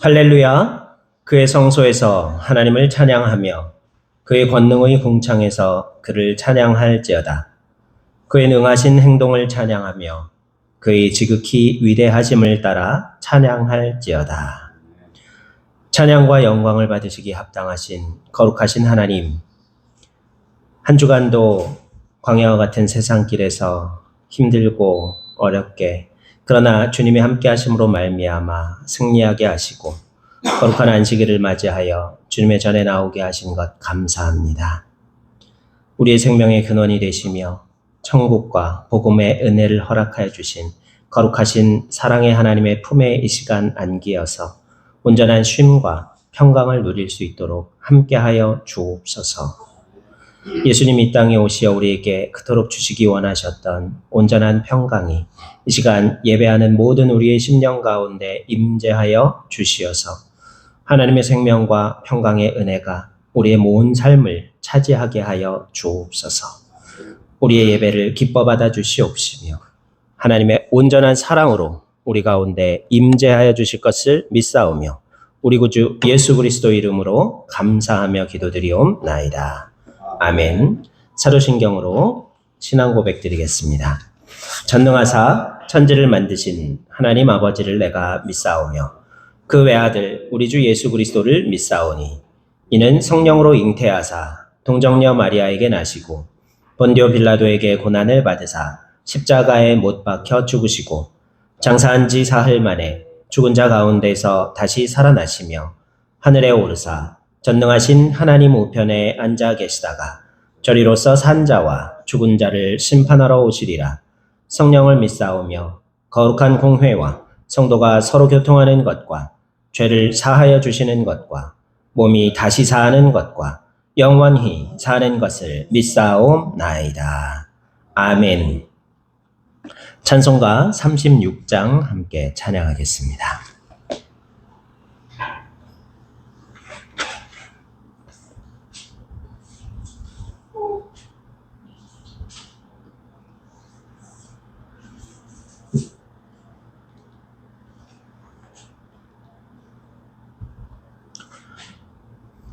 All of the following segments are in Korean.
할렐루야. 그의 성소에서 하나님을 찬양하며 그의 권능의 궁창에서 그를 찬양할지어다. 그의 능하신 행동을 찬양하며 그의 지극히 위대하심을 따라 찬양할지어다. 찬양과 영광을 받으시기 합당하신 거룩하신 하나님, 한 주간도 광야와 같은 세상길에서 힘들고 어렵게 그러나 주님이 함께 하심으로 말미암아 승리하게 하시고 거룩한 안식일을 맞이하여 주님의 전에 나오게 하신 것 감사합니다. 우리의 생명의 근원이 되시며 천국과 복음의 은혜를 허락하여 주신 거룩하신 사랑의 하나님의 품에 이 시간 안기어서 온전한 쉼과 평강을 누릴 수 있도록 함께하여 주옵소서. 예수님이 이 땅에 오시어 우리에게 그토록 주시기 원하셨던 온전한 평강이 이 시간 예배하는 모든 우리의 심령 가운데 임재하여 주시어서 하나님의 생명과 평강의 은혜가 우리의 모든 삶을 차지하게 하여 주옵소서. 우리의 예배를 기뻐 받아 주시옵시며 하나님의 온전한 사랑으로 우리 가운데 임재하여 주실 것을 믿사오며 우리 구주 예수 그리스도 이름으로 감사하며 기도드리옵나이다. 아멘. 사도신경으로 신앙 고백 드리겠습니다. 전능하사 천지를 만드신 하나님 아버지를 내가 믿사오며 그 외아들 우리 주 예수 그리스도를 믿사오니 이는 성령으로 잉태하사 동정녀 마리아에게 나시고 본디오 빌라도에게 고난을 받으사 십자가에 못 박혀 죽으시고 장사한 지 사흘 만에 죽은 자 가운데서 다시 살아나시며 하늘에 오르사 전능하신 하나님 우편에 앉아 계시다가 저리로서 산 자와 죽은 자를 심판하러 오시리라. 성령을 믿사오며 거룩한 공회와 성도가 서로 교통하는 것과 죄를 사하여 주시는 것과 몸이 다시 사는 것과 영원히 사는 것을 믿사옵나이다. 아멘. 찬송가 36장 함께 찬양하겠습니다.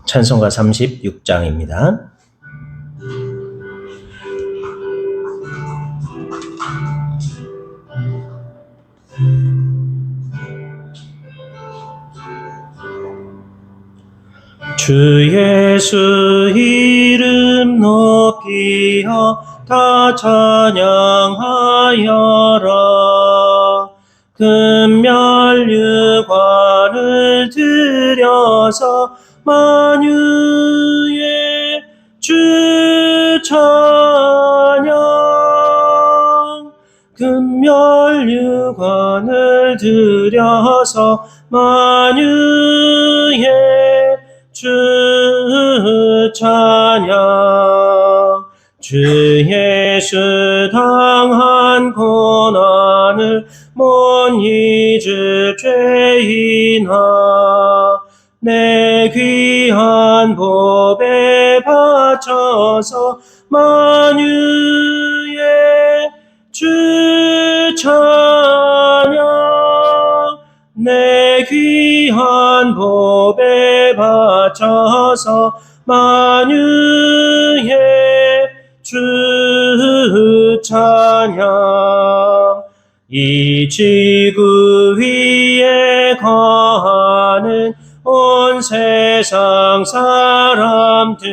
찬송가 36장입니다. 주 예수 이름 높이어 다 찬양하여라. 금멸유관을 들여서 만유의 주 찬양. 금멸유관을 들여서 만유의 주 찬양. 주 예수 당한 고난을 못 잊을 죄인아 내 귀한 법에 바쳐서 만유의 주 찬양. 내 귀한 법에 바쳐서 만유의 주 찬양. 이 지구 위에 거하는 온 세상 사람들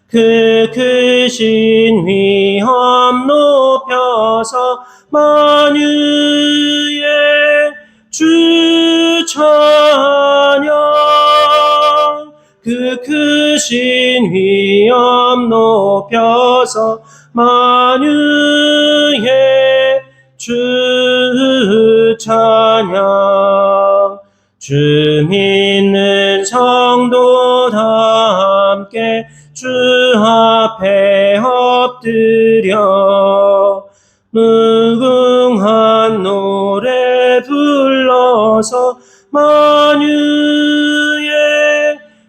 그 크신 위엄 높여서 만유의 주 찬양. 그 크신 위엄 높여서 만유의 주 찬양. 주 믿는 성도 다 함께 주 앞에 엎드려 무궁한 노래 불러서 만유의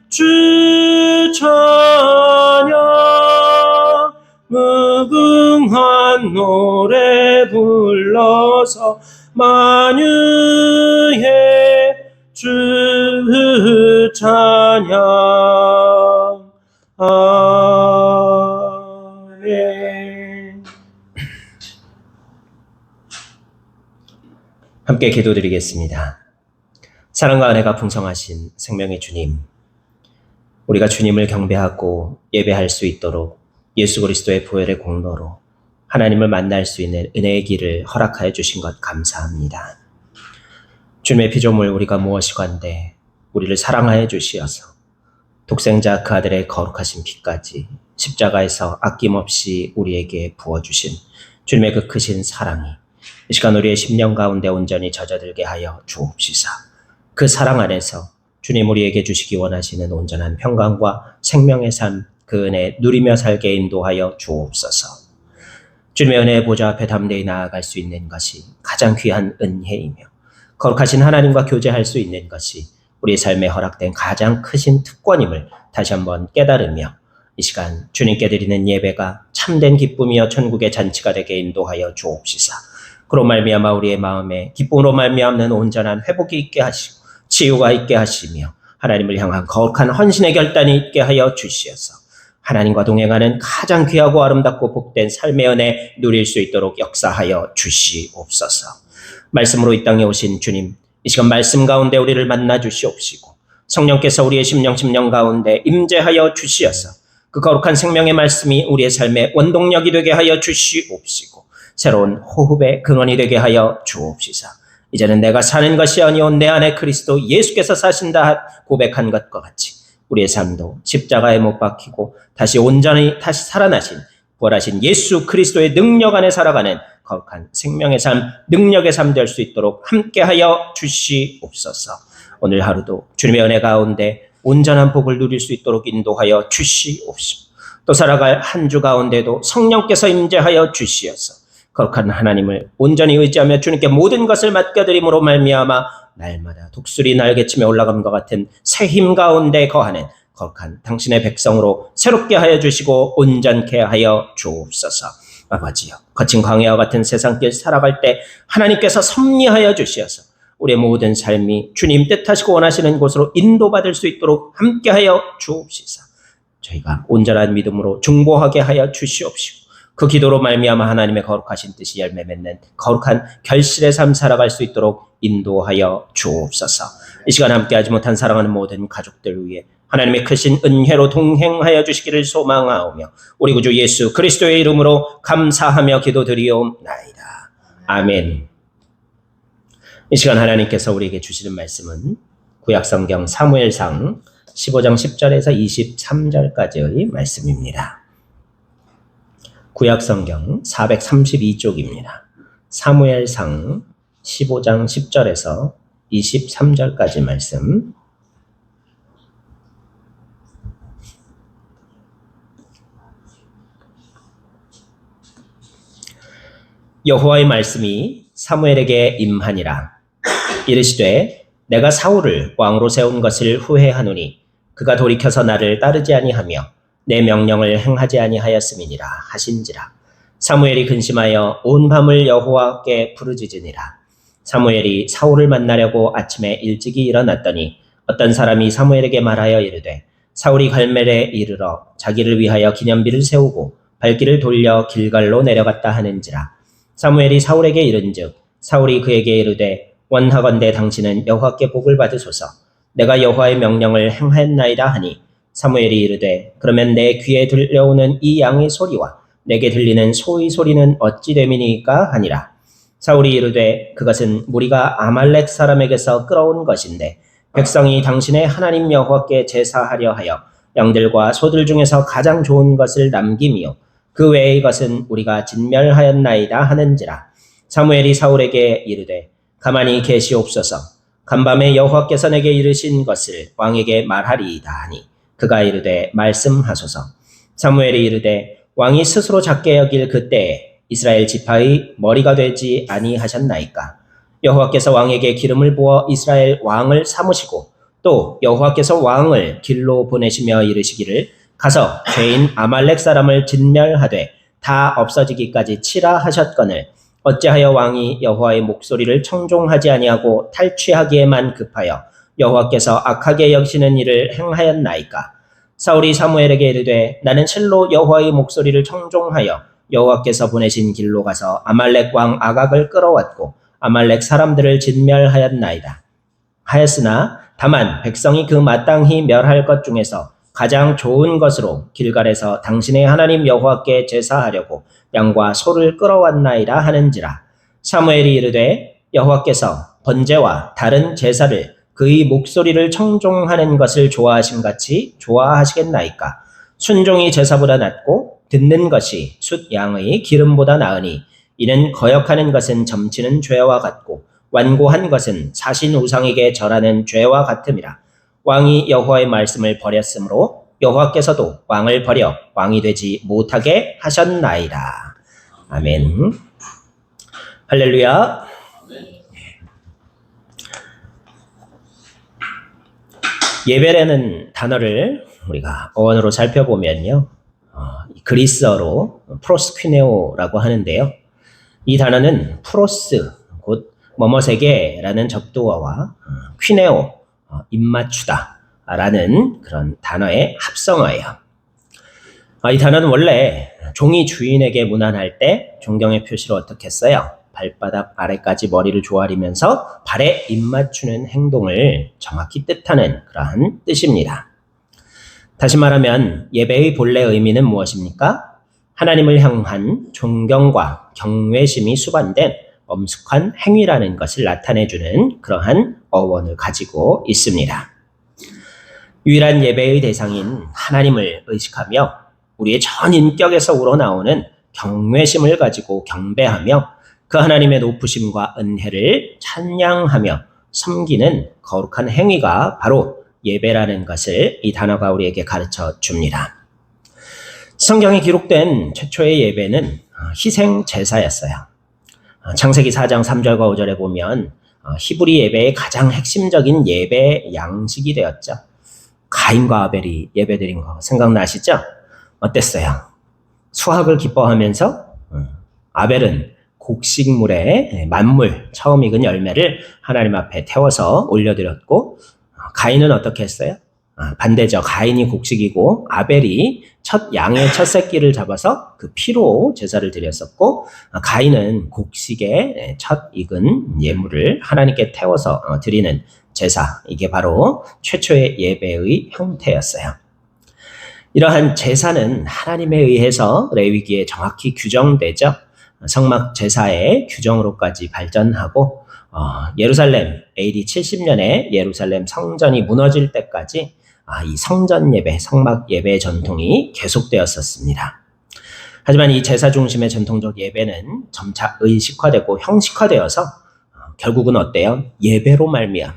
주 찬양. 무궁한 노래 불러서 만유의 주 찬양. 아멘. 함께 기도드리겠습니다. 사랑과 은혜가 풍성하신 생명의 주님, 우리가 주님을 경배하고 예배할 수 있도록 예수 그리스도의 보혈의 공로로 하나님을 만날 수 있는 은혜의 길을 허락하여 주신 것 감사합니다. 주님의 피조물 우리가 무엇이건데 우리를 사랑하여 주시어서 독생자 그 아들의 거룩하신 피까지 십자가에서 아낌없이 우리에게 부어주신 주님의 그 크신 사랑이 이 시간 우리의 심령 가운데 온전히 젖어들게 하여 주옵시사. 그 사랑 안에서 주님 우리에게 주시기 원하시는 온전한 평강과 생명의 삶, 그 은혜 누리며 살게 인도하여 주옵소서. 주님의 은혜의 보좌 앞에 담대히 나아갈 수 있는 것이 가장 귀한 은혜이며 거룩하신 하나님과 교제할 수 있는 것이 우리의 삶에 허락된 가장 크신 특권임을 다시 한번 깨달으며 이 시간 주님께 드리는 예배가 참된 기쁨이여 천국의 잔치가 되게 인도하여 주옵시사. 그로 말미암아 우리의 마음에 기쁨으로 말미암는 온전한 회복이 있게 하시고 치유가 있게 하시며 하나님을 향한 거룩한 헌신의 결단이 있게 하여 주시어서 하나님과 동행하는 가장 귀하고 아름답고 복된 삶의 은혜 누릴 수 있도록 역사하여 주시옵소서. 말씀으로 이 땅에 오신 주님, 이 시간 말씀 가운데 우리를 만나 주시옵시고 성령께서 우리의 심령 가운데 임재하여 주시어서 그 거룩한 생명의 말씀이 우리의 삶의 원동력이 되게 하여 주시옵시고 새로운 호흡의 근원이 되게 하여 주옵시사. 이제는 내가 사는 것이 아니오 내 안에 그리스도 예수께서 사신다 고백한 것과 같이 우리의 삶도 십자가에 못 박히고 다시 온전히 다시 살아나신 부활하신 예수 그리스도의 능력 안에 살아가는 거룩한 생명의 삶, 능력의 삶 될 수 있도록 함께하여 주시옵소서. 오늘 하루도 주님의 은혜 가운데 온전한 복을 누릴 수 있도록 인도하여 주시옵시고 또 살아갈 한 주 가운데도 성령께서 임재하여 주시어서 거룩한 하나님을 온전히 의지하며 주님께 모든 것을 맡겨드림으로 말미암아 날마다 독수리 날개치며 올라감과 같은 새 힘 가운데 거하는 거룩한 당신의 백성으로 새롭게 하여 주시고 온전케 하여 주옵소서. 아버지여, 거친 광야와 같은 세상길 살아갈 때 하나님께서 섭리하여 주시어서 우리의 모든 삶이 주님 뜻하시고 원하시는 곳으로 인도받을 수 있도록 함께하여 주옵시사. 저희가 온전한 믿음으로 중보하게 하여 주시옵시고 그 기도로 말미암아 하나님의 거룩하신 뜻이 열매 맺는 거룩한 결실의 삶 살아갈 수 있도록 인도하여 주옵소서. 이 시간 함께하지 못한 사랑하는 모든 가족들 위해 하나님의 크신 은혜로 동행하여 주시기를 소망하오며 우리 구주 예수 그리스도의 이름으로 감사하며 기도드리옵나이다. 아멘. 이 시간 하나님께서 우리에게 주시는 말씀은 구약성경 사무엘상 15장 10절에서 23절까지의 말씀입니다. 구약성경 432쪽입니다. 사무엘상 15장 10절에서 23절까지 말씀. 여호와의 말씀이 사무엘에게 임하니라. 이르시되 내가 사울을 왕으로 세운 것을 후회하노니 그가 돌이켜서 나를 따르지 아니하며 내 명령을 행하지 아니하였음이니라 하신지라. 사무엘이 근심하여 온 밤을 여호와께 부르짖으니라. 사무엘이 사울을 만나려고 아침에 일찍이 일어났더니 어떤 사람이 사무엘에게 말하여 이르되 사울이 갈멜에 이르러 자기를 위하여 기념비를 세우고 발길을 돌려 길갈로 내려갔다 하는지라. 사무엘이 사울에게 이른즉 사울이 그에게 이르되 원하건대 당신은 여호와께 복을 받으소서. 내가 여호와의 명령을 행하였나이다 하니 사무엘이 이르되 그러면 내 귀에 들려오는 이 양의 소리와 내게 들리는 소의 소리는 어찌 됨이니까 하니라. 사울이 이르되 그것은 무리가 아말렉 사람에게서 끌어온 것인데 백성이 당신의 하나님 여호와께 제사하려 하여 양들과 소들 중에서 가장 좋은 것을 남김이요 그 외의 것은 우리가 진멸하였나이다 하는지라. 사무엘이 사울에게 이르되 가만히 계시옵소서. 간밤에 여호와께서 내게 이르신 것을 왕에게 말하리이다 하니 그가 이르되 말씀하소서. 사무엘이 이르되 왕이 스스로 작게 여길 그때에 이스라엘 지파의 머리가 되지 아니하셨나이까. 여호와께서 왕에게 기름을 부어 이스라엘 왕을 삼으시고 또 여호와께서 왕을 길로 보내시며 이르시기를 가서 죄인 아말렉 사람을 진멸하되 다 없어지기까지 치라 하셨거늘 어찌하여 왕이 여호와의 목소리를 청종하지 아니하고 탈취하기에만 급하여 여호와께서 악하게 여기시는 일을 행하였나이까? 사울이 사무엘에게 이르되 나는 실로 여호와의 목소리를 청종하여 여호와께서 보내신 길로 가서 아말렉 왕 아각을 끌어왔고 아말렉 사람들을 진멸하였나이다. 하였으나 다만 백성이 그 마땅히 멸할 것 중에서 가장 좋은 것으로 길갈에서 당신의 하나님 여호와께 제사하려고 양과 소를 끌어왔나이다 하는지라. 사무엘이 이르되 여호와께서 번제와 다른 제사를 그의 목소리를 청종하는 것을 좋아하심 같이 좋아하시겠나이까? 순종이 제사보다 낫고 듣는 것이 숫 양의 기름보다 나으니 이는 거역하는 것은 점치는 죄와 같고 완고한 것은 사신 우상에게 절하는 죄와 같음이라. 왕이 여호와의 말씀을 버렸으므로 여호와께서도 왕을 버려 왕이 되지 못하게 하셨나이다. 아멘. 할렐루야. 예배라는 단어를 우리가 어원으로 살펴보면요, 그리스어로 프로스퀴네오라고 하는데요. 이 단어는 프로스, 곧 뭐뭐세게라는 접두어와 퀴네오, 입맞추다 라는 그런 단어의 합성어예요. 이 단어는 원래 종이 주인에게 문안할 때 존경의 표시로 어떻게 써요? 발바닥 아래까지 머리를 조아리면서 발에 입맞추는 행동을 정확히 뜻하는 그러한 뜻입니다. 다시 말하면 예배의 본래 의미는 무엇입니까? 하나님을 향한 존경과 경외심이 수반된 엄숙한 행위라는 것을 나타내주는 그러한 어원을 가지고 있습니다. 유일한 예배의 대상인 하나님을 의식하며 우리의 전 인격에서 우러나오는 경외심을 가지고 경배하며 그 하나님의 높으심과 은혜를 찬양하며 섬기는 거룩한 행위가 바로 예배라는 것을 이 단어가 우리에게 가르쳐 줍니다. 성경에 기록된 최초의 예배는 희생 제사였어요. 창세기 4장 3절과 5절에 보면 히브리 예배의 가장 핵심적인 예배 양식이 되었죠. 가인과 아벨이 예배드린 거 생각나시죠? 어땠어요? 수확을 기뻐하면서 아벨은 곡식물에 만물, 처음 익은 열매를 하나님 앞에 태워서 올려드렸고, 가인은 어떻게 했어요? 반대죠. 가인이 곡식이고 아벨이 첫 양의 첫 새끼를 잡아서 그 피로 제사를 드렸었고, 가인은 곡식의 첫 익은 예물을 하나님께 태워서 드리는 제사, 이게 바로 최초의 예배의 형태였어요. 이러한 제사는 하나님에 의해서 레위기에 정확히 규정되죠. 성막 제사의 규정으로까지 발전하고 예루살렘 AD 70년에 예루살렘 성전이 무너질 때까지 이 성전 예배, 성막 예배 전통이 계속되었었습니다. 하지만 이 제사 중심의 전통적 예배는 점차 의식화되고 형식화되어서 결국은 어때요? 예배로 말미암아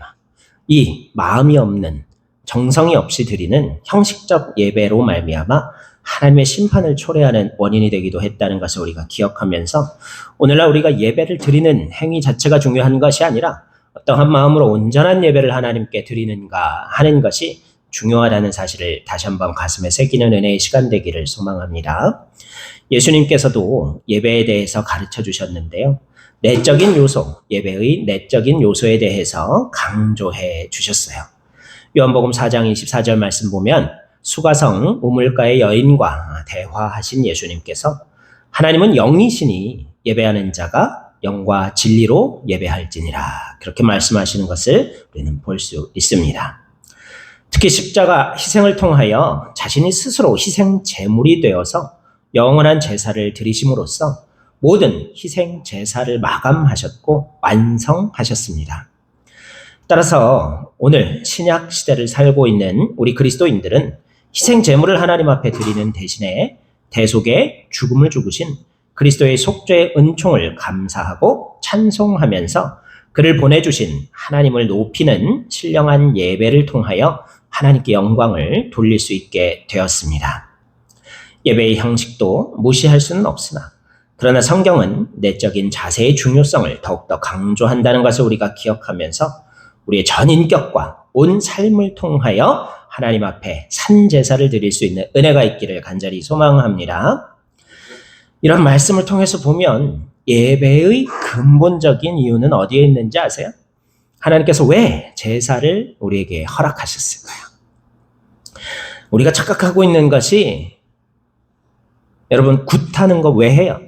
이 마음이 없는, 정성이 없이 드리는 형식적 예배로 말미암아 하나님의 심판을 초래하는 원인이 되기도 했다는 것을 우리가 기억하면서 오늘날 우리가 예배를 드리는 행위 자체가 중요한 것이 아니라 어떠한 마음으로 온전한 예배를 하나님께 드리는가 하는 것이 중요하다는 사실을 다시 한번 가슴에 새기는 은혜의 시간 되기를 소망합니다. 예수님께서도 예배에 대해서 가르쳐 주셨는데요. 내적인 요소, 예배의 내적인 요소에 대해서 강조해 주셨어요. 요한복음 4장 24절 말씀 보면 수가성 우물가의 여인과 대화하신 예수님께서 하나님은 영이시니 예배하는 자가 영과 진리로 예배할지니라, 그렇게 말씀하시는 것을 우리는 볼 수 있습니다. 특히 십자가 희생을 통하여 자신이 스스로 희생 제물이 되어서 영원한 제사를 드리심으로써 모든 희생 제사를 마감하셨고 완성하셨습니다. 따라서 오늘 신약 시대를 살고 있는 우리 그리스도인들은 희생 제물을 하나님 앞에 드리는 대신에 대속의 죽음을 죽으신 그리스도의 속죄의 은총을 감사하고 찬송하면서 그를 보내주신 하나님을 높이는 신령한 예배를 통하여 하나님께 영광을 돌릴 수 있게 되었습니다. 예배의 형식도 무시할 수는 없으나 그러나 성경은 내적인 자세의 중요성을 더욱더 강조한다는 것을 우리가 기억하면서 우리의 전 인격과 온 삶을 통하여 하나님 앞에 산 제사를 드릴 수 있는 은혜가 있기를 간절히 소망합니다. 이런 말씀을 통해서 보면 예배의 근본적인 이유는 어디에 있는지 아세요? 하나님께서 왜 제사를 우리에게 허락하셨을까요? 우리가 착각하고 있는 것이 여러분 굿하는 거 왜 해요?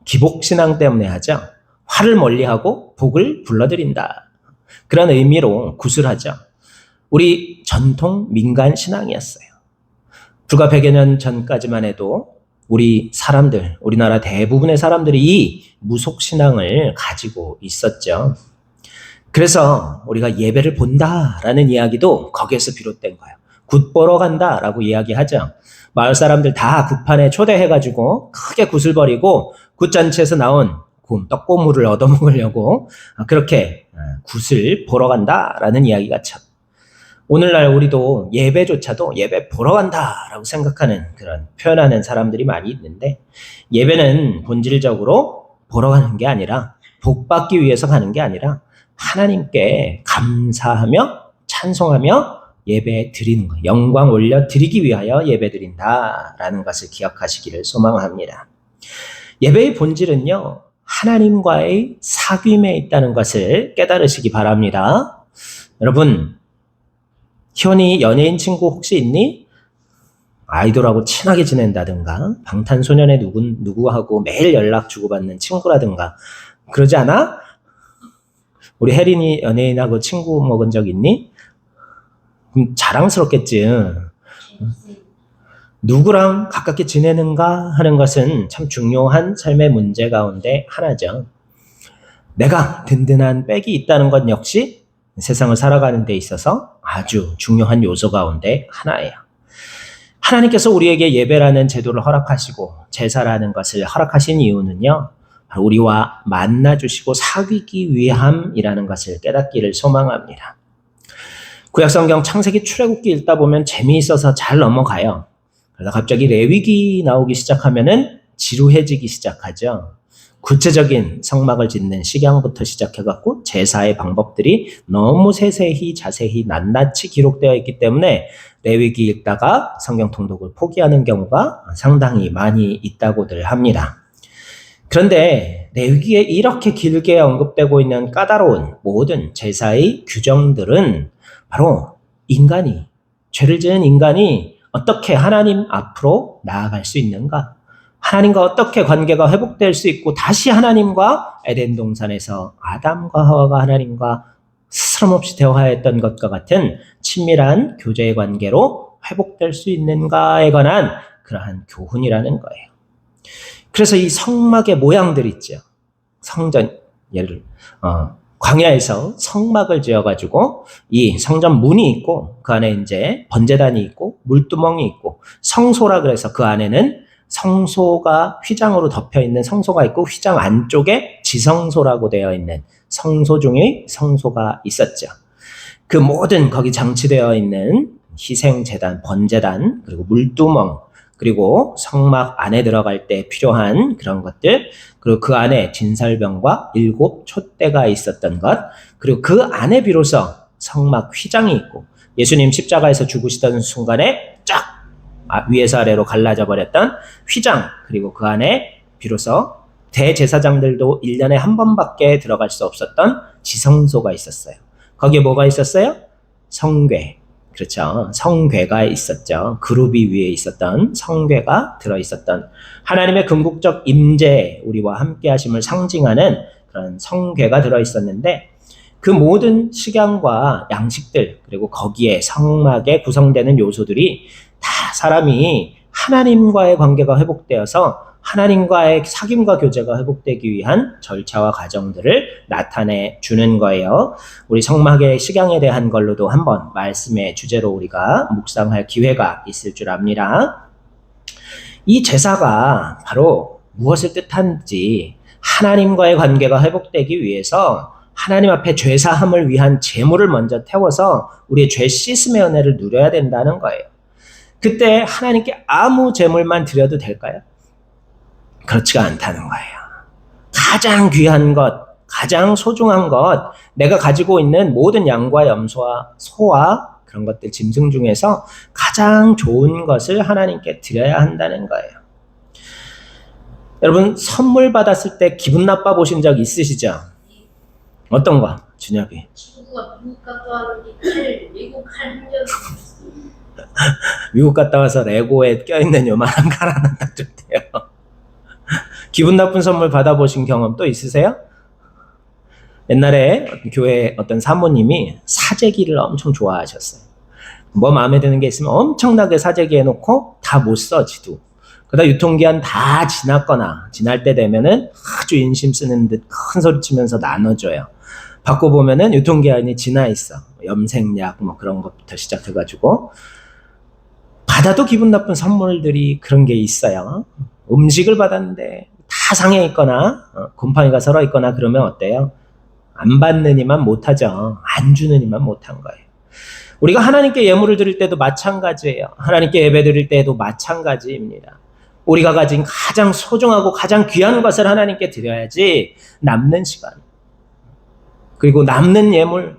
기복신앙 때문에 하죠. 화를 멀리하고 복을 불러들인다. 그런 의미로 굿을 하죠. 우리 전통 민간 신앙이었어요. 불과 100여 년 전까지만 해도 우리나라 대부분의 사람들이 이 무속신앙을 가지고 있었죠. 그래서 우리가 예배를 본다라는 이야기도 거기에서 비롯된 거예요. 굿 보러 간다라고 이야기하죠. 마을 사람들 다 굿판에 초대해가지고 크게 굿을 벌이고 굿잔치에서 나온 떡고물을 얻어먹으려고 그렇게 굿을 보러 간다라는 이야기가 참. 오늘날 우리도 예배조차도 예배 보러 간다라고 생각하는 그런 표현하는 사람들이 많이 있는데 예배는 본질적으로 보러 가는 게 아니라 복 받기 위해서 가는 게 아니라 하나님께 감사하며 찬송하며 예배 드리는 것, 영광 올려 드리기 위하여 예배 드린다라는 것을 기억하시기를 소망합니다. 예배의 본질은요, 하나님과의 사귐에 있다는 것을 깨달으시기 바랍니다. 여러분, 희원이 연예인 친구 혹시 있니? 아이돌하고 친하게 지낸다든가, 방탄소년의 누구하고 매일 연락 주고받는 친구라든가, 그러지 않아? 우리 혜린이 연예인하고 친구 먹은 적 있니? 자랑스럽겠지. 누구랑 가깝게 지내는가 하는 것은 참 중요한 삶의 문제 가운데 하나죠. 내가 든든한 백이 있다는 것 역시 세상을 살아가는 데 있어서 아주 중요한 요소 가운데 하나예요. 하나님께서 우리에게 예배라는 제도를 허락하시고 제사라는 것을 허락하신 이유는요, 우리와 만나주시고 사귀기 위함이라는 것을 깨닫기를 소망합니다. 구약성경 창세기 출애굽기 읽다 보면 재미있어서 잘 넘어가요. 그러다 갑자기 레위기 나오기 시작하면은 지루해지기 시작하죠. 구체적인 성막을 짓는 식양부터 시작해갖고 제사의 방법들이 너무 세세히 자세히 낱낱이 기록되어 있기 때문에 레위기 읽다가 성경 통독을 포기하는 경우가 상당히 많이 있다고들 합니다. 그런데 레위기에 이렇게 길게 언급되고 있는 까다로운 모든 제사의 규정들은 바로 인간이, 죄를 지은 인간이 어떻게 하나님 앞으로 나아갈 수 있는가? 하나님과 어떻게 관계가 회복될 수 있고 다시 하나님과 에덴 동산에서 아담과 하와가 하나님과 스스럼없이 대화했던 것과 같은 친밀한 교제의 관계로 회복될 수 있는가에 관한 그러한 교훈이라는 거예요. 그래서 이 성막의 모양들 있죠. 성전, 광야에서 성막을 지어가지고 이 성전 문이 있고 그 안에 이제 번제단이 있고 물두멍이 있고 성소라 그래서 그 안에는 성소가 휘장으로 덮여 있는 성소가 있고 휘장 안쪽에 지성소라고 되어 있는 성소 중의 성소가 있었죠. 그 모든 거기 장치되어 있는 희생제단, 번제단, 그리고 물두멍, 그리고 성막 안에 들어갈 때 필요한 그런 것들, 그리고 그 안에 진설병과 7 촛대가 있었던 것, 그리고 그 안에 비로소 성막 휘장이 있고 예수님 십자가에서 죽으시던 순간에 쫙 위에서 아래로 갈라져 버렸던 휘장, 그리고 그 안에 비로소 대제사장들도 1년에 한 번밖에 들어갈 수 없었던 지성소가 있었어요. 거기에 뭐가 있었어요? 성궤. 그렇죠. 성궤가 있었죠. 그룹이 위에 있었던 성궤가 들어있었던 하나님의 궁극적 임재, 우리와 함께 하심을 상징하는 그런 성궤가 들어있었는데 그 모든 식양과 양식들, 그리고 거기에 성막에 구성되는 요소들이 다 사람이 하나님과의 관계가 회복되어서 하나님과의 사귐과 교제가 회복되기 위한 절차와 과정들을 나타내 주는 거예요. 우리 성막의 식양에 대한 걸로도 한번 말씀의 주제로 우리가 묵상할 기회가 있을 줄 압니다. 이 제사가 바로 무엇을 뜻하는지, 하나님과의 관계가 회복되기 위해서 하나님 앞에 죄사함을 위한 제물을 먼저 태워서 우리의 죄 씻음의 은혜를 누려야 된다는 거예요. 그때 하나님께 아무 제물만 드려도 될까요? 그렇지가 않다는 거예요. 가장 귀한 것, 가장 소중한 것, 내가 가지고 있는 모든 양과 염소와 소와 그런 것들, 짐승 중에서 가장 좋은 것을 하나님께 드려야 한다는 거예요. 여러분, 선물 받았을 때 기분 나빠 보신 적 있으시죠? 어떤 거? 준엽이. 친구가 미국 갔다 왔는데 미국 칼 흔적이 미국 갔다 와서 레고에 껴있는 요만한 칼 하나 딱 줬대요. 기분 나쁜 선물 받아보신 경험 또 있으세요? 옛날에 교회 어떤 사모님이 사재기를 엄청 좋아하셨어요. 뭐 마음에 드는 게 있으면 엄청나게 사재기 해놓고 다 못 써, 지도. 그러다 유통기한 다 지났거나 지날 때 되면은 아주 인심 쓰는 듯 큰 소리 치면서 나눠줘요. 받고 보면은 유통기한이 지나 있어. 염색약 뭐 그런 것부터 시작해가지고. 받아도 기분 나쁜 선물들이 그런 게 있어요. 음식을 받았는데 다 상해 있거나 곰팡이가 설어 있거나 그러면 어때요? 안 받는 이만 못하죠. 안 주는 이만 못한 거예요. 우리가 하나님께 예물을 드릴 때도 마찬가지예요. 하나님께 예배 드릴 때도 마찬가지입니다. 우리가 가진 가장 소중하고 가장 귀한 것을 하나님께 드려야지 남는 시간 그리고 남는 예물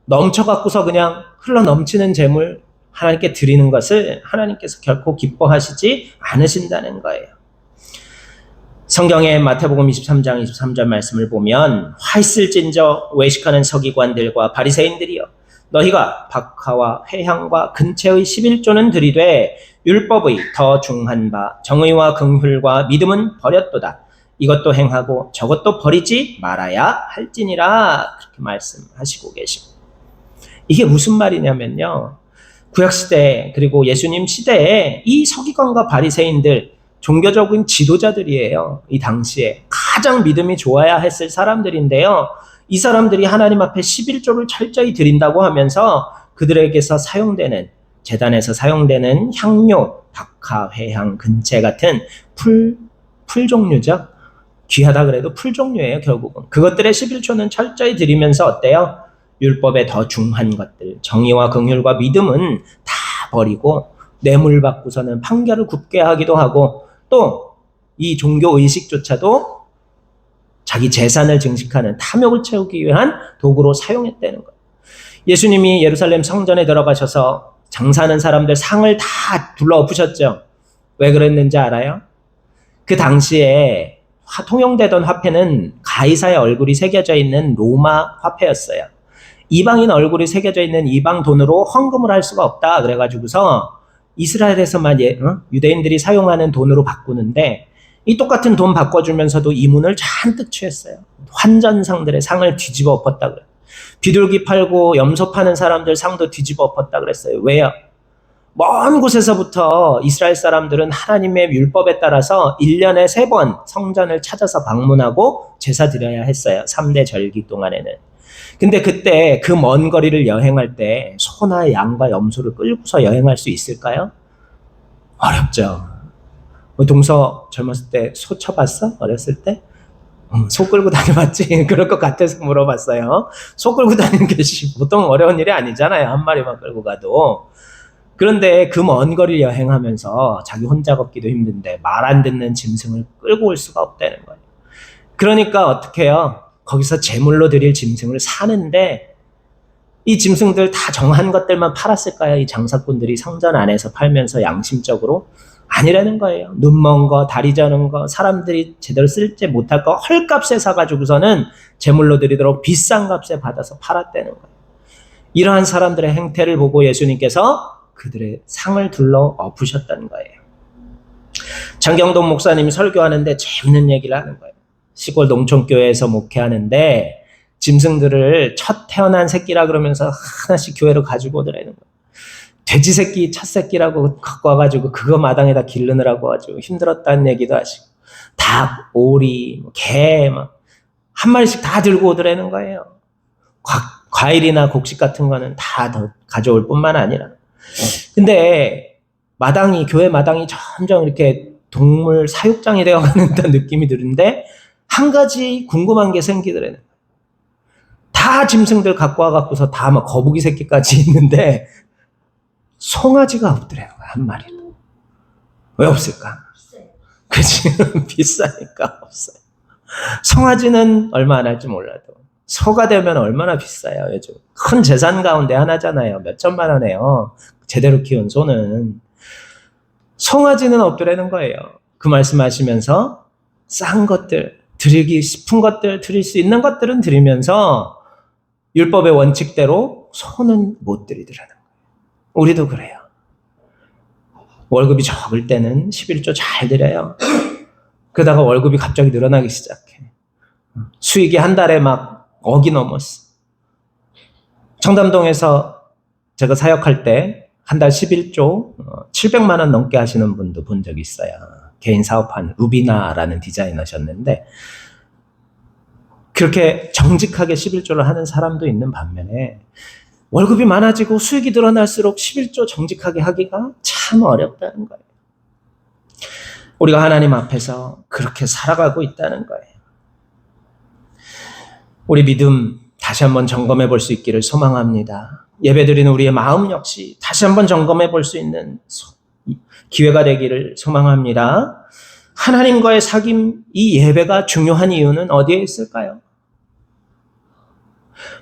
넘쳐갖고서 그냥 흘러 넘치는 재물 하나님께 드리는 것을 하나님께서 결코 기뻐하시지 않으신다는 거예요. 성경의 마태복음 23장 23절 말씀을 보면 화 있을진저 외식하는 서기관들과 바리새인들이여 너희가 박하와 회향과 근체의 11조는 들이되 율법의 더 중한 바 정의와 긍휼과 믿음은 버렸도다. 이것도 행하고 저것도 버리지 말아야 할지니라 그렇게 말씀하시고 계십니다. 이게 무슨 말이냐면요. 구약시대 그리고 예수님 시대에 이 서기관과 바리새인들 종교적인 지도자들이에요. 이 당시에 가장 믿음이 좋아야 했을 사람들인데요. 이 사람들이 하나님 앞에 11조를 철저히 드린다고 하면서 그들에게서 사용되는 제단에서 사용되는 향료, 박하, 회향, 근체 같은 풀 종류죠. 귀하다 그래도 풀 종류예요. 결국은 그것들의 11조는 철저히 드리면서 어때요? 율법에 더 중한 것들, 정의와 긍휼과 믿음은 다 버리고 뇌물 받고서는 판결을 굽게 하기도 하고 또 이 종교 의식조차도 자기 재산을 증식하는 탐욕을 채우기 위한 도구로 사용했다는 거예요. 예수님이 예루살렘 성전에 들어가셔서 장사하는 사람들 상을 다 둘러엎으셨죠. 왜 그랬는지 알아요? 그 당시에 통용되던 화폐는 가이사의 얼굴이 새겨져 있는 로마 화폐였어요. 이방인 얼굴이 새겨져 있는 이방 돈으로 헌금을 할 수가 없다. 그래가지고서 이스라엘에서만 유대인들이 사용하는 돈으로 바꾸는데 이 똑같은 돈 바꿔주면서도 이문을 잔뜩 취했어요. 환전상들의 상을 뒤집어 엎었다 그래요. 비둘기 팔고 염소 파는 사람들 상도 뒤집어 엎었다 그랬어요. 왜요? 먼 곳에서부터 이스라엘 사람들은 하나님의 율법에 따라서 1년에 3번 성전을 찾아서 방문하고 제사 드려야 했어요. 3대 절기 동안에는. 근데 그때 그 먼 거리를 여행할 때 소나 양과 염소를 끌고서 여행할 수 있을까요? 어렵죠. 동서 젊었을 때 소 쳐봤어? 어렸을 때? 소 끌고 다녀봤지? 그럴 것 같아서 물어봤어요. 소 끌고 다니는 게 보통 어려운 일이 아니잖아요. 한 마리만 끌고 가도. 그런데 그 먼 거리를 여행하면서 자기 혼자 걷기도 힘든데 말 안 듣는 짐승을 끌고 올 수가 없다는 거예요. 그러니까 어떻게 해요? 거기서 제물로 드릴 짐승을 사는데 이 짐승들 다 정한 것들만 팔았을까요? 이 장사꾼들이 성전 안에서 팔면서 양심적으로? 아니라는 거예요. 눈 먼 거, 다리 저는 거, 사람들이 제대로 쓸지 못할 거 헐값에 사가지고서는 제물로 드리도록 비싼 값에 받아서 팔았다는 거예요. 이러한 사람들의 행태를 보고 예수님께서 그들의 상을 둘러 엎으셨다는 거예요. 장경동 목사님이 설교하는데 재밌는 얘기를 하는 거예요. 시골 농촌교회에서 목회하는데 짐승들을 첫 태어난 새끼라 그러면서 하나씩 교회로 가지고 오더라는 거예요. 돼지 새끼 첫 새끼라고 갖고 와가지고 그거 마당에다 기르느라고 아주 힘들었다는 얘기도 하시고 닭, 오리, 개 막 한 마리씩 다 들고 오더라는 거예요. 과일이나 곡식 같은 거는 다 더 가져올 뿐만 아니라. 근데 교회 마당이 점점 이렇게 동물 사육장이 되어가는 느낌이 드는데 한 가지 궁금한 게 생기더라는 거예요. 다 짐승들 갖고 와갖고서 다 막 거북이 새끼까지 있는데 송아지가 없더라는 거야, 한 마리도. 왜 없을까? 그치? 비싸니까 없어요. 송아지는 얼마 안 할지 몰라도 소가 되면 얼마나 비싸요, 요즘. 큰 재산 가운데 하나잖아요. 몇 천만 원이에요. 제대로 키운 소는. 송아지는 없더라는 거예요. 그 말씀하시면서 싼 것들, 드리기 싶은 것들, 드릴 수 있는 것들은 드리면서 율법의 원칙대로 손은 못 들이더라는 거예요. 우리도 그래요. 월급이 적을 때는 11조 잘 드려요. 그러다가 월급이 갑자기 늘어나기 시작해. 수익이 한 달에 막 억이 넘었어. 청담동에서 제가 사역할 때 한 달 11조 700만 원 넘게 하시는 분도 본 적이 있어요. 개인 사업한 루비나라는 디자이너셨는데 그렇게 정직하게 11조를 하는 사람도 있는 반면에 월급이 많아지고 수익이 늘어날수록 11조 정직하게 하기가 참 어렵다는 거예요. 우리가 하나님 앞에서 그렇게 살아가고 있다는 거예요. 우리 믿음 다시 한번 점검해 볼 수 있기를 소망합니다. 예배드리는 우리의 마음 역시 다시 한번 점검해 볼 수 있는 기회가 되기를 소망합니다. 하나님과의 사귐, 이 예배가 중요한 이유는 어디에 있을까요?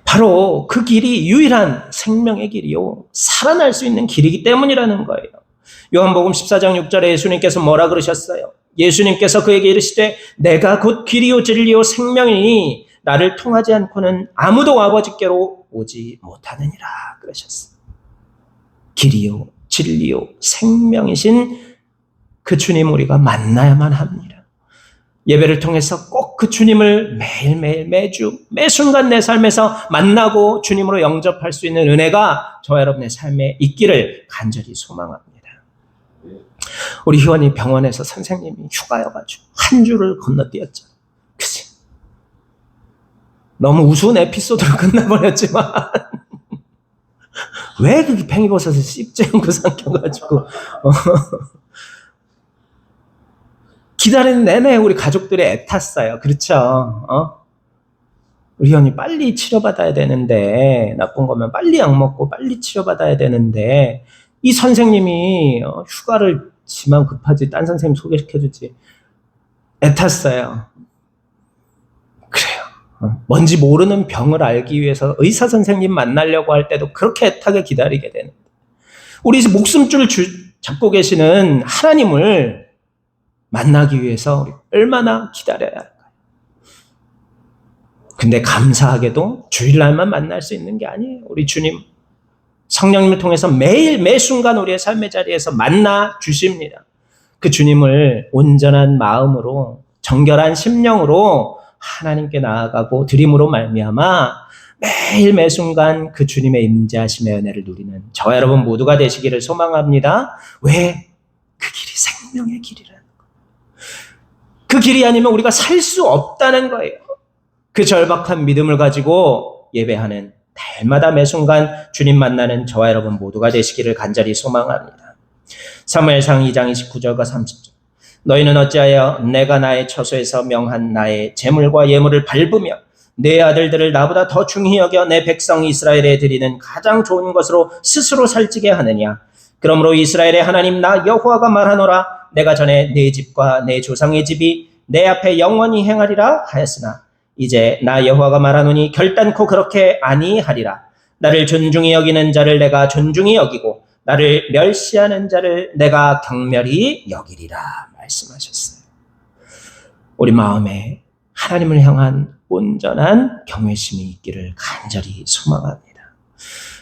바로 그 길이 유일한 생명의 길이요, 살아날 수 있는 길이기 때문이라는 거예요. 요한복음 14장 6절에 예수님께서 뭐라 그러셨어요? 예수님께서 그에게 이르시되 내가 곧 길이요 진리요 생명이니 나를 통하지 않고는 아무도 아버지께로 오지 못하느니라 그러셨어요. 길이요 진리요 생명이신 그 주님 우리가 만나야만 합니다. 예배를 통해서 꼭 그 주님을 매일매일 매주 매 순간 내 삶에서 만나고 주님으로 영접할 수 있는 은혜가 저와 여러분의 삶에 있기를 간절히 소망합니다. 우리 희원이 병원에서 선생님이 휴가여가지고 한 주를 건너뛰었죠. 그치? 너무 우스운 에피소드로 끝나버렸지만 왜 그렇게 팽이버섯을 씹지 않고 삼켜가지고 기다리는 내내 우리 가족들이 애탔어요. 그렇죠? 우리 희원이 빨리 치료받아야 되는데, 나쁜 거면 빨리 약 먹고 빨리 치료받아야 되는데, 이 선생님이 휴가를 지만 급하지 딴 선생님 소개시켜주지 애탔어요. 그래요. 뭔지 모르는 병을 알기 위해서 의사 선생님 만나려고 할 때도 그렇게 애타게 기다리게 되는데, 우리 목숨줄 잡고 계시는 하나님을 만나기 위해서 얼마나 기다려야 할까요? 근데 감사하게도 주일날만 만날 수 있는 게 아니에요. 우리 주님 성령님을 통해서 매일 매 순간 우리의 삶의 자리에서 만나 주십니다. 그 주님을 온전한 마음으로 정결한 심령으로 하나님께 나아가고 드림으로 말미암아 매일 매 순간 그 주님의 임재하심의 은혜를 누리는 저와 여러분 모두가 되시기를 소망합니다. 왜? 그 길이 생명의 길이라는 거예요. 그 길이 아니면 우리가 살 수 없다는 거예요. 그 절박한 믿음을 가지고 예배하는 날마다 매 순간 주님 만나는 저와 여러분 모두가 되시기를 간절히 소망합니다. 사무엘상 2장 29절과 30절. 너희는 어찌하여 내가 나의 처소에서 명한 나의 제물과 예물을 밟으며 내 아들들을 나보다 더 중히 여겨 내 백성 이스라엘에 드리는 가장 좋은 것으로 스스로 살찌게 하느냐. 그러므로 이스라엘의 하나님 나 여호와가 말하노라. 내가 전에 내 집과 내 조상의 집이 내 앞에 영원히 행하리라 하였으나 이제 나 여호와가 말하노니 결단코 그렇게 아니하리라. 나를 존중히 여기는 자를 내가 존중히 여기고 나를 멸시하는 자를 내가 경멸히 여기리라 말씀하셨어요. 우리 마음에 하나님을 향한 온전한 경외심이 있기를 간절히 소망합니다.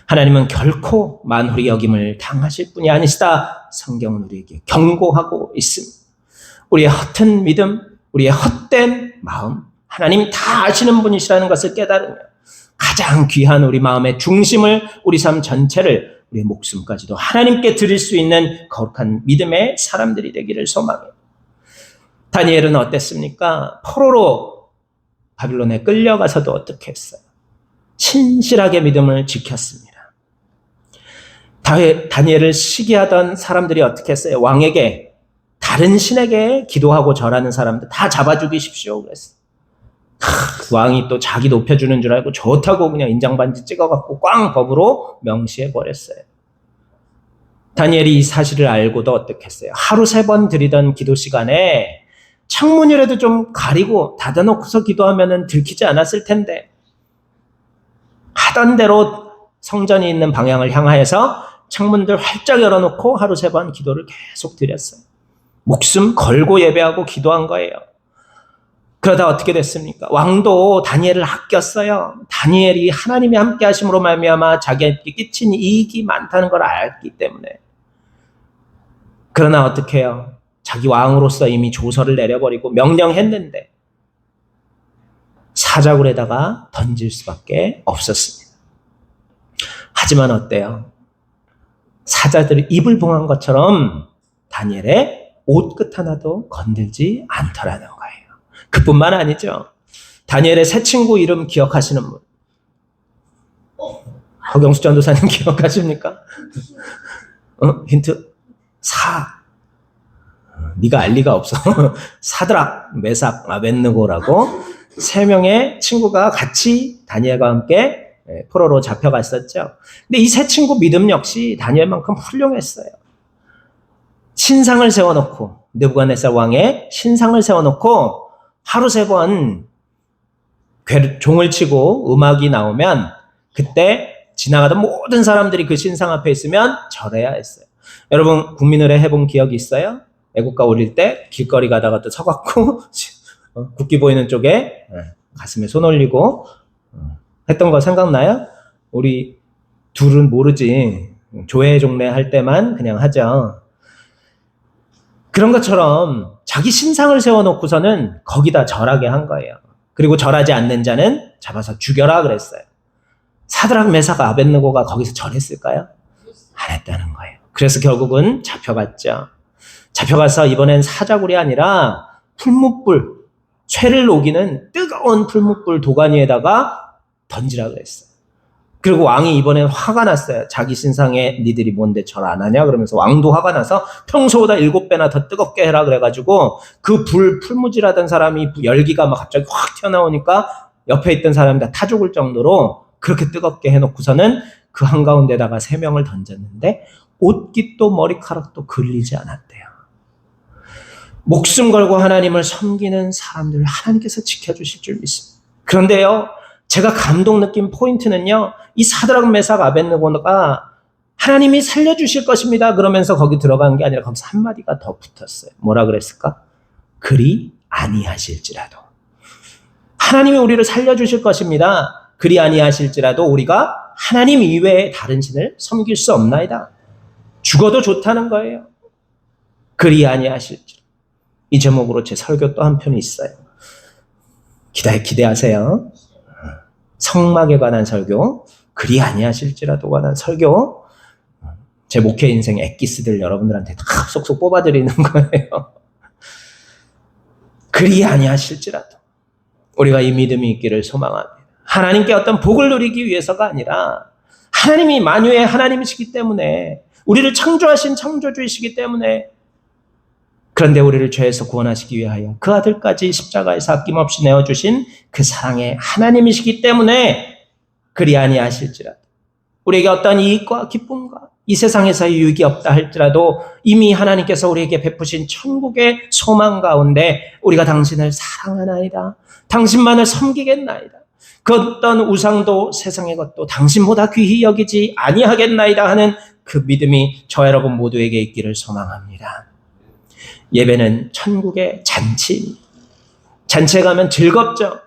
하나님은 결코 만홀히 여김을 당하실 분이 아니시다. 성경은 우리에게 경고하고 있습니다. 우리의 허튼 믿음, 우리의 헛된 마음, 하나님 다 아시는 분이시라는 것을 깨달으며 가장 귀한 우리 마음의 중심을, 우리 삶 전체를, 우리의 목숨까지도 하나님께 드릴 수 있는 거룩한 믿음의 사람들이 되기를 소망해요. 다니엘은 어땠습니까? 포로로 바빌론에 끌려가서도 어떻게 했어요? 신실하게 믿음을 지켰습니다. 다니엘을 시기하던 사람들이 어떻게 했어요? 왕에게, 다른 신에게 기도하고 절하는 사람들 다 잡아 죽이십시오 그랬어요. 왕이 또 자기 높여주는 줄 알고 좋다고 그냥 인장반지 찍어갖고 꽝 법으로 명시해버렸어요. 다니엘이 이 사실을 알고도 어떻게 했어요? 하루 3번 드리던 기도 시간에 창문이라도 좀 가리고 닫아놓고서 기도하면 들키지 않았을 텐데, 하던 대로 성전이 있는 방향을 향하여서 창문들 활짝 열어놓고 하루 3번 기도를 계속 드렸어요. 목숨 걸고 예배하고 기도한 거예요. 그러다 어떻게 됐습니까? 왕도 다니엘을 아꼈어요. 다니엘이 하나님이 함께 하심으로 말미암아 자기에게 끼친 이익이 많다는 걸 알기 때문에. 그러나 어떻게 해요? 자기 왕으로서 이미 조서를 내려버리고 명령했는데 사자굴에다가 던질 수밖에 없었습니다. 하지만 어때요? 사자들이 입을 봉한 것처럼 다니엘의 옷끝 하나도 건들지 않더라는 거예요. 그뿐만 아니죠. 다니엘의 새 친구 이름 기억하시는 분? 허경수 전도사님 기억하십니까? 힌트. 네가 알 리가 없어. 사드락, 메삭, 아벳느고라고 세 명의 친구가 같이 다니엘과 함께 포로로 잡혀갔었죠. 근데 이 세 친구 믿음 역시 다니엘만큼 훌륭했어요. 신상을 세워놓고 느부갓네살 왕의 신상을 세워놓고 하루 3번 종을 치고 음악이 나오면 그때 지나가던 모든 사람들이 그 신상 앞에 있으면 절해야 했어요. 여러분 국민의례 해본 기억이 있어요? 애국가 올릴 때 길거리 가다가 또 서갖고 국기 보이는 쪽에 가슴에 손 올리고 했던 거 생각나요? 우리 둘은 모르지. 조회 종례 할 때만 그냥 하죠. 그런 것처럼 자기 신상을 세워놓고서는 거기다 절하게 한 거예요. 그리고 절하지 않는 자는 잡아서 죽여라 그랬어요. 사드락, 메삭, 아벳느고가 거기서 절했을까요? 안 했다는 거예요. 그래서 결국은 잡혀갔죠. 잡혀가서 이번엔 사자굴이 아니라 풀무불, 쇠를 녹이는 뜨거운 풀무불 도가니에다가 던지라 그랬어요. 그리고 왕이 이번엔 화가 났어요. 자기 신상에 니들이 뭔데 절 안 하냐? 그러면서 왕도 화가 나서 평소보다 7배나 더 뜨겁게 해라 그래가지고 그 풀무질하던 사람이 열기가 막 갑자기 확 튀어나오니까 옆에 있던 사람이 다 타 죽을 정도로 그렇게 뜨겁게 해놓고서는 그 한가운데다가 3명을 던졌는데 옷깃도 머리카락도 걸리지 않았대요. 목숨 걸고 하나님을 섬기는 사람들을 하나님께서 지켜주실 줄 믿습니다. 그런데요, 제가 감동 느낀 포인트는요, 이 사드락, 메삭, 아벳느고가 하나님이 살려주실 것입니다 그러면서 거기 들어간 게 아니라 거기서 한마디가 더 붙었어요. 뭐라 그랬을까? 그리 아니하실지라도. 하나님이 우리를 살려주실 것입니다. 그리 아니하실지라도 우리가 하나님 이외에 다른 신을 섬길 수 없나이다. 죽어도 좋다는 거예요. 그리 아니하실지라도. 이 제목으로 제 설교 또 한 편이 있어요. 기대하세요. 성막에 관한 설교, 그리 아니하실지라도 관한 설교, 제 목회 인생 엑기스들 여러분들한테 다 쏙쏙 뽑아드리는 거예요. 그리 아니하실지라도 우리가 이 믿음이 있기를 소망합니다. 하나님께 어떤 복을 누리기 위해서가 아니라 하나님이 만유의 하나님이시기 때문에, 우리를 창조하신 창조주이시기 때문에, 그런데 우리를 죄에서 구원하시기 위하여 그 아들까지 십자가에서 아낌없이 내어주신 그 사랑의 하나님이시기 때문에 그리 아니하실지라도, 우리에게 어떤 이익과 기쁨과 이 세상에서의 유익이 없다 할지라도 이미 하나님께서 우리에게 베푸신 천국의 소망 가운데 우리가 당신을 사랑하나이다, 당신만을 섬기겠나이다, 그 어떤 우상도 세상의 것도 당신보다 귀히 여기지 아니하겠나이다 하는 그 믿음이 저 여러분 모두에게 있기를 소망합니다. 예배는 천국의 잔치입니다. 잔치에 가면 즐겁죠.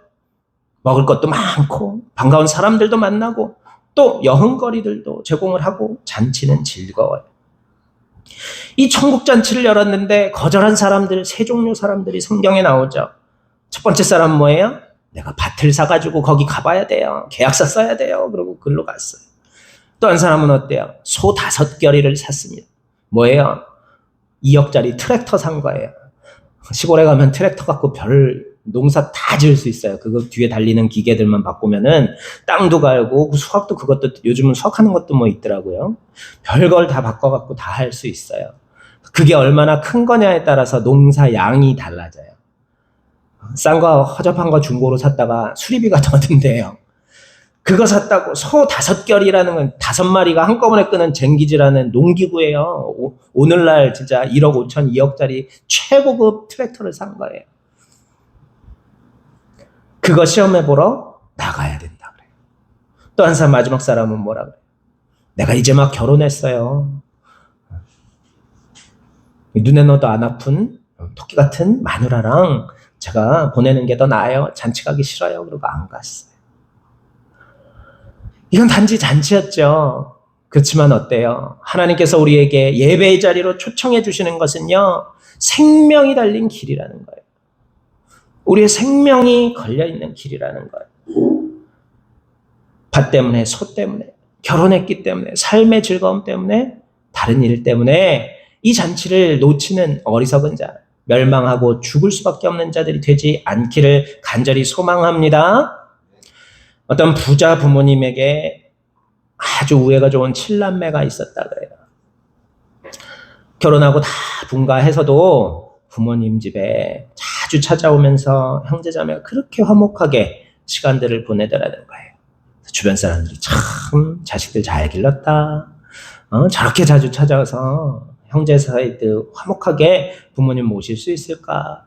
먹을 것도 많고 반가운 사람들도 만나고 또 여흥거리들도 제공을 하고 잔치는 즐거워요. 이 천국 잔치를 열었는데 거절한 사람들, 세 종류 사람들이 성경에 나오죠. 첫 번째 사람 뭐예요? 내가 밭을 사가지고 거기 가봐야 돼요. 계약서 써야 돼요. 그러고 글로 갔어요. 또 한 사람은 어때요? 소 5결의를 샀습니다. 뭐예요? 2억짜리 트랙터 산 거예요. 시골에 가면 트랙터 갖고 별 농사 다 지을 수 있어요. 그거 뒤에 달리는 기계들만 바꾸면은 땅도 갈고 수확도, 그것도 요즘은 수확하는 것도 뭐 있더라고요. 별걸 다 바꿔갖고 다 할 수 있어요. 그게 얼마나 큰 거냐에 따라서 농사 양이 달라져요. 싼 거, 허접한 거 중고로 샀다가 수리비가 더 든대요. 그거 샀다고 소 5결이라는 건 5마리가 한꺼번에 끄는 쟁기지라는 농기구예요. 오늘날 진짜 1억 5천, 2억짜리 최고급 트랙터를 산 거예요. 그거 시험해보러 나가야 된다 그래요. 또 한 사람, 마지막 사람은 뭐라 그래요? 내가 이제 막 결혼했어요. 눈에 넣어도 안 아픈 토끼 같은 마누라랑 제가 보내는 게 더 나아요. 잔치 가기 싫어요. 그러고 안 갔어요. 이건 단지 잔치였죠. 그렇지만 어때요? 하나님께서 우리에게 예배의 자리로 초청해 주시는 것은요, 생명이 달린 길이라는 거예요. 우리의 생명이 걸려있는 길이라는 거예요. 밭 때문에, 소 때문에, 결혼했기 때문에, 삶의 즐거움 때문에, 다른 일 때문에 이 잔치를 놓치는 어리석은 자, 멸망하고 죽을 수밖에 없는 자들이 되지 않기를 간절히 소망합니다. 어떤 부자 부모님에게 아주 우애가 좋은 7남매가 있었다 그래요. 결혼하고 다 분가해서도 부모님 집에 자주 찾아오면서 형제자매가 그렇게 화목하게 시간들을 보내더라는 거예요. 주변 사람들이 참 자식들 잘 길렀다. 저렇게 자주 찾아와서 형제 사이들 화목하게 부모님 모실 수 있을까?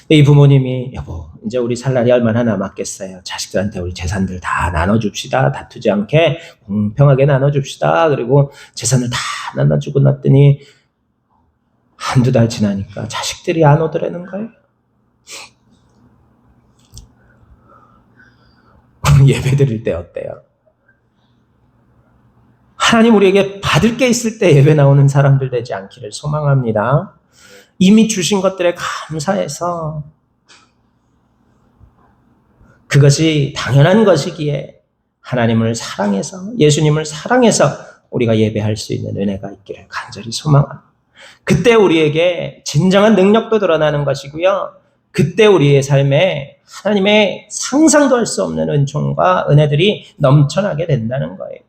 이 부모님이 여보 이제 우리 살 날이 얼마나 남았겠어요. 자식들한테 우리 재산들 다 나눠줍시다. 다투지 않게 공평하게 나눠줍시다. 그리고 재산을 다 나눠주고 났더니 한두 달 지나니까 자식들이 안 오더라는 거예요. 예배 드릴 때 어때요? 하나님 우리에게 받을 게 있을 때 예배 나오는 사람들 되지 않기를 소망합니다. 이미 주신 것들에 감사해서 그것이 당연한 것이기에 하나님을 사랑해서 예수님을 사랑해서 우리가 예배할 수 있는 은혜가 있기를 간절히 소망합니다. 그때 우리에게 진정한 능력도 드러나는 것이고요. 그때 우리의 삶에 하나님의 상상도 할 수 없는 은총과 은혜들이 넘쳐나게 된다는 거예요.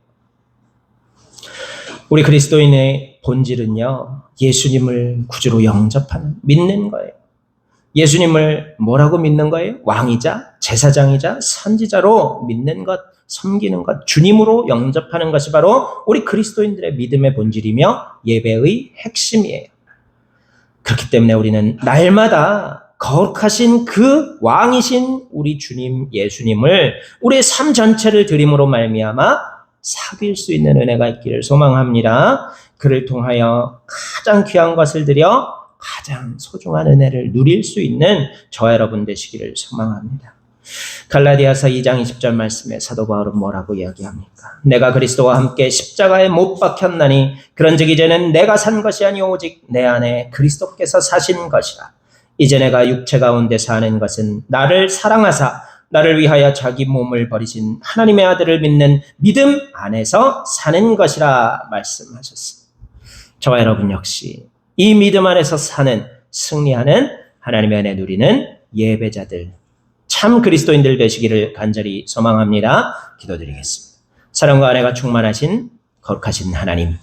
우리 그리스도인의 본질은요, 예수님을 구주로 영접하는, 믿는 거예요. 예수님을 뭐라고 믿는 거예요? 왕이자, 제사장이자, 선지자로 믿는 것, 섬기는 것, 주님으로 영접하는 것이 바로 우리 그리스도인들의 믿음의 본질이며 예배의 핵심이에요. 그렇기 때문에 우리는 날마다 거룩하신 그 왕이신 우리 주님 예수님을 우리의 삶 전체를 드림으로 말미암아 사귈 수 있는 은혜가 있기를 소망합니다. 그를 통하여 가장 귀한 것을 드려 가장 소중한 은혜를 누릴 수 있는 저와 여러분 되시기를 소망합니다. 갈라디아서 2장 20절 말씀에 사도 바울은 뭐라고 이야기합니까? 내가 그리스도와 함께 십자가에 못 박혔나니 그런즉 이제는 내가 산 것이 아니오 오직 내 안에 그리스도께서 사신 것이라. 이제 내가 육체 가운데 사는 것은 나를 사랑하사 나를 위하여 자기 몸을 버리신 하나님의 아들을 믿는 믿음 안에서 사는 것이라 말씀하셨습니다. 저와 여러분 역시 이 믿음 안에서 사는 승리하는 하나님의 은혜 누리는 예배자들 참 그리스도인들 되시기를 간절히 소망합니다. 기도드리겠습니다. 사랑과 은혜가 충만하신 거룩하신 하나님,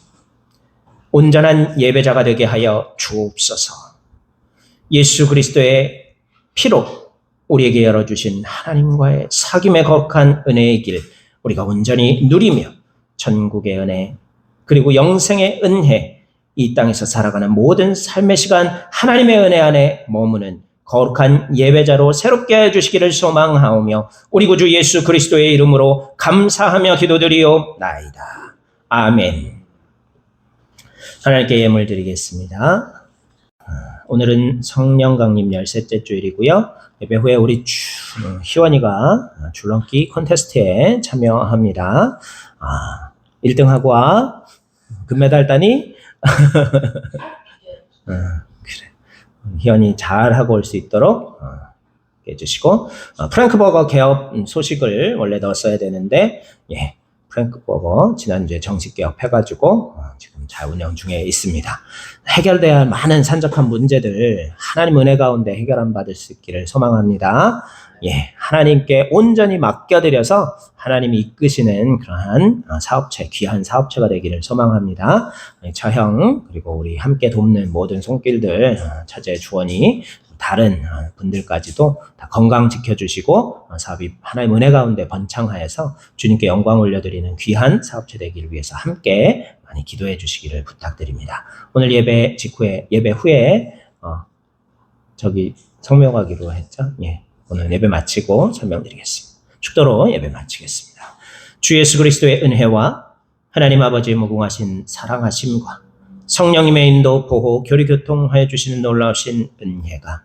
온전한 예배자가 되게 하여 주옵소서. 예수 그리스도의 피로 우리에게 열어주신 하나님과의 사귐의 거룩한 은혜의 길 우리가 온전히 누리며 천국의 은혜 그리고 영생의 은혜 이 땅에서 살아가는 모든 삶의 시간 하나님의 은혜 안에 머무는 거룩한 예배자로 새롭게 해주시기를 소망하오며 우리 구주 예수 그리스도의 이름으로 감사하며 기도드리옵나이다. 아멘. 하나님께 예물 드리겠습니다. 오늘은 성령 강림 13째 주일이고요. 예배 후에 우리 희원이가 줄넘기 콘테스트에 참여합니다. 1등하고 금메달 따니? 그래. 희원이 잘하고 올 수 있도록 해주시고 프랭크버거 개업 소식을 원래 넣었어야 되는데 프랭크버거 지난주에 정식 개업해가지고 지금 잘 운영 중에 있습니다. 해결돼야 할 많은 산적한 문제들 하나님 은혜 가운데 해결 안 받을 수 있기를 소망합니다. 하나님께 온전히 맡겨드려서 하나님이 이끄시는 그러한 사업체, 귀한 사업체가 되기를 소망합니다. 처형 그리고 우리 함께 돕는 모든 손길들 차제 주원이 다른 분들까지도 다 건강 지켜주시고 사업이 하나님 은혜 가운데 번창하여서 주님께 영광 올려드리는 귀한 사업체 되기를 위해서 함께 많이 기도해 주시기를 부탁드립니다. 오늘 예배 직후에 예배 후에 성묘하기로 했죠. 오늘 예배 마치고 설명드리겠습니다. 축도로 예배 마치겠습니다. 주 예수 그리스도의 은혜와 하나님 아버지의 무궁하신 사랑하심과 성령님의 인도, 보호, 교리, 교통하여 주시는 놀라우신 은혜가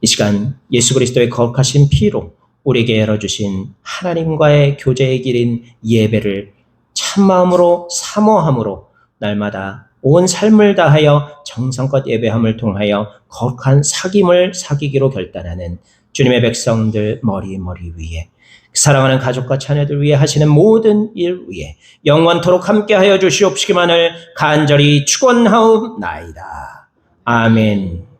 이 시간 예수 그리스도의 거룩하신 피로 우리에게 열어주신 하나님과의 교제의 길인 예배를 참마음으로 사모함으로 날마다 온 삶을 다하여 정성껏 예배함을 통하여 거룩한 사귐을 사귀기로 결단하는 주님의 백성들 머리 위에 사랑하는 가족과 자녀들 위해 하시는 모든 일 위에 영원토록 함께하여 주시옵시기만을 간절히 축원하옵나이다. 아멘.